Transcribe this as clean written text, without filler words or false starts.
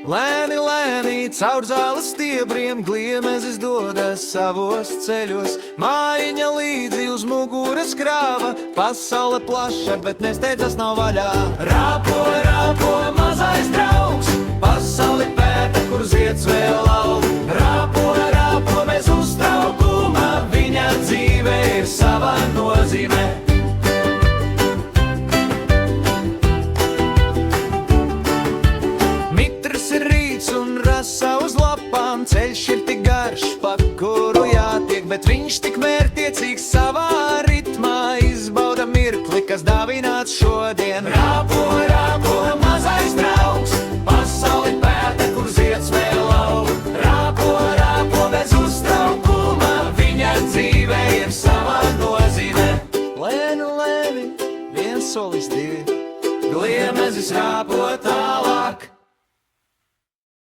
Lēni, lēni, caur zāles stiebriem Gliemezis dodas savos ceļos. Mājiņa līdzi uz muguras krāva, pasaule plaša, bet nesteidzas nav vaļā. Rāpo, rāpo, mazais draugs, pasauli pēta, kur zieds vēl aug. Rāpo, rāpo, bez uztraukuma, viņa dzīve ir sava nozīme. Rasa uz lapām, ceļš ir tik garš, pa kuru jātiek, bet viņš tik mērķiecīgs savā ritmā izbauda mirkli, kas dāvināts šodien. Rāpo, rāpo, mazais draugs, pasauli pēta, kur zieds vēl aug. Rāpo, rāpo, bez uztraukuma, viņa dzīve ir sava nozīme. Lēni, lēni, viens solis divi, Gliemezis rāpotā.